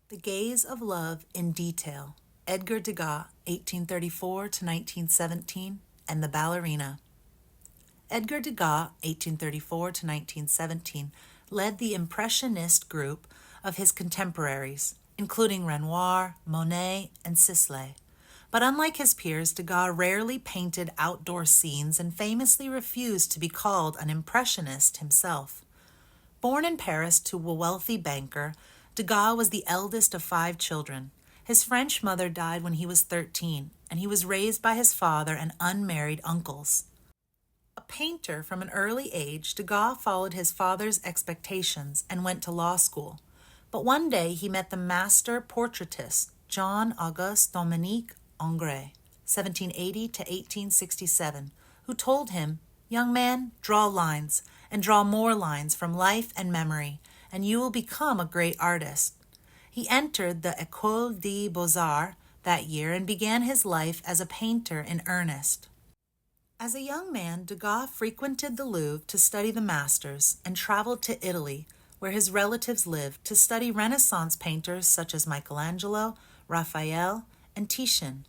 The Gaze of Love in Detail, Edgar Degas, 1834 to 1917, and The Ballerina. Edgar Degas, 1834 to 1917, led the Impressionist group of his contemporaries, including Renoir, Monet, and Sisley. But unlike his peers, Degas rarely painted outdoor scenes and famously refused to be called an Impressionist himself. Born in Paris to a wealthy banker, Degas was the eldest of 5 children. His French mother died when he was 13, and he was raised by his father and unmarried uncles. A painter from an early age, Degas followed his father's expectations and went to law school. But one day he met the master portraitist, Jean-Auguste Dominique Ingres, 1780 to 1867, who told him, "Young man, draw lines, and draw more lines from life and memory, and you will become a great artist." He entered the École des Beaux-Arts that year and began his life as a painter in earnest. As a young man, Degas frequented the Louvre to study the masters and traveled to Italy, where his relatives lived, to study Renaissance painters such as Michelangelo, Raphael, and Titian.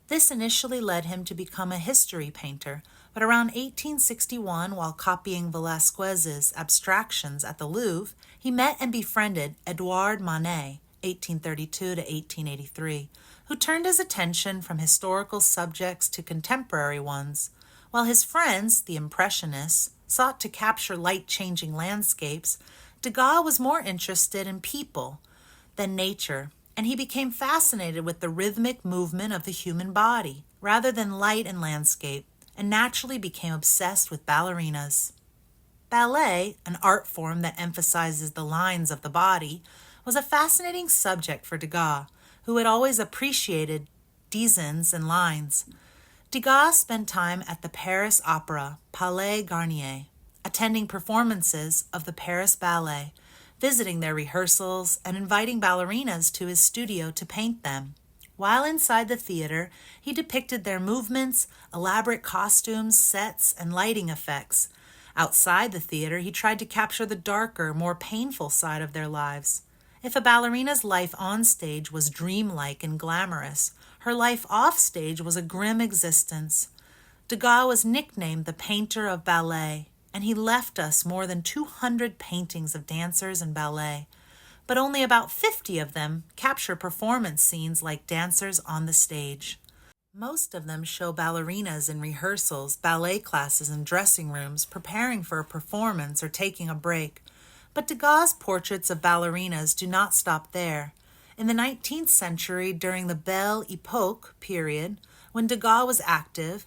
This initially led him to become a history painter, but around 1861, while copying Velázquez's abstractions at the Louvre, he met and befriended Edouard Manet, 1832 to 1883, who turned his attention from historical subjects to contemporary ones. While his friends, the Impressionists, sought to capture light-changing landscapes, Degas was more interested in people than nature, and he became fascinated with the rhythmic movement of the human body, rather than light and landscape, and naturally became obsessed with ballerinas. Ballet, an art form that emphasizes the lines of the body, was a fascinating subject for Degas, who had always appreciated designs and lines. Degas spent time at the Paris Opera, Palais Garnier, attending performances of the Paris Ballet, visiting their rehearsals, and inviting ballerinas to his studio to paint them. While inside the theater, he depicted their movements, elaborate costumes, sets, and lighting effects. Outside the theater, he tried to capture the darker, more painful side of their lives. If a ballerina's life on stage was dreamlike and glamorous, her life off stage was a grim existence. Degas was nicknamed the painter of ballet, and he left us more than 200 paintings of dancers and ballet, but only about 50 of them capture performance scenes like dancers on the stage. Most of them show ballerinas in rehearsals, ballet classes, and dressing rooms, preparing for a performance or taking a break. But Degas' portraits of ballerinas do not stop there. In the 19th century, during the Belle Époque period, when Degas was active,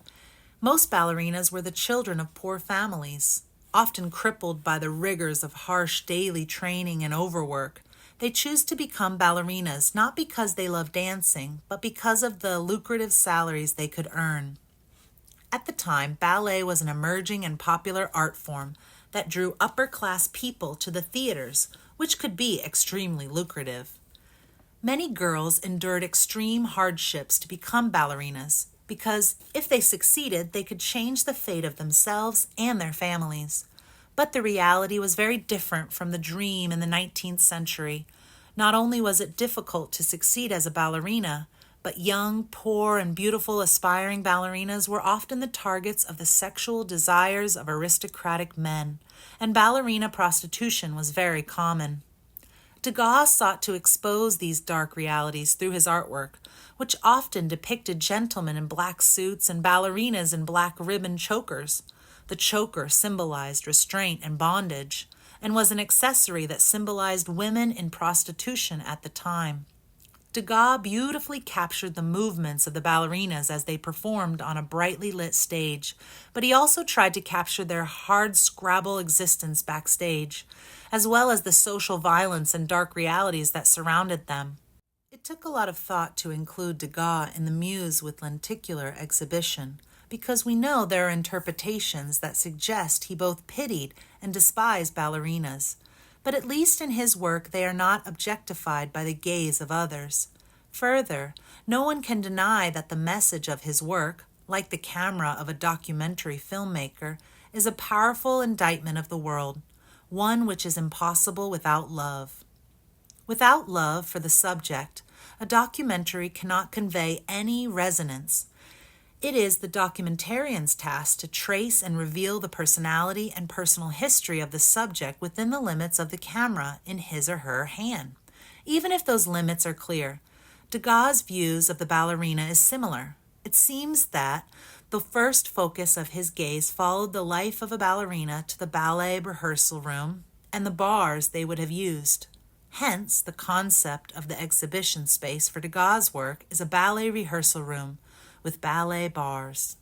most ballerinas were the children of poor families. Often crippled by the rigors of harsh daily training and overwork, they choose to become ballerinas not because they love dancing, but because of the lucrative salaries they could earn. At the time, ballet was an emerging and popular art form that drew upper-class people to the theaters, which could be extremely lucrative. Many girls endured extreme hardships to become ballerinas, because if they succeeded, they could change the fate of themselves and their families. But the reality was very different from the dream in the 19th century. Not only was it difficult to succeed as a ballerina, but young, poor, and beautiful aspiring ballerinas were often the targets of the sexual desires of aristocratic men, and ballerina prostitution was very common. Degas sought to expose these dark realities through his artwork, which often depicted gentlemen in black suits and ballerinas in black ribbon chokers. The choker symbolized restraint and bondage, and was an accessory that symbolized women in prostitution at the time. Degas beautifully captured the movements of the ballerinas as they performed on a brightly lit stage, but he also tried to capture their hard-scrabble existence backstage, as well as the social violence and dark realities that surrounded them. It took a lot of thought to include Degas in the Muse with Lenticular exhibition, because we know there are interpretations that suggest he both pitied and despised ballerinas. But at least in his work they are not objectified by the gaze of others. Further, no one can deny that the message of his work, like the camera of a documentary filmmaker, is a powerful indictment of the world, one which is impossible without love. Without love for the subject, a documentary cannot convey any resonance. It is the documentarian's task to trace and reveal the personality and personal history of the subject within the limits of the camera in his or her hand. Even if those limits are clear, Degas' views of the ballerina is similar. It seems that the first focus of his gaze followed the life of a ballerina to the ballet rehearsal room and the bars they would have used. Hence, the concept of the exhibition space for Degas' work is a ballet rehearsal room with ballet bars.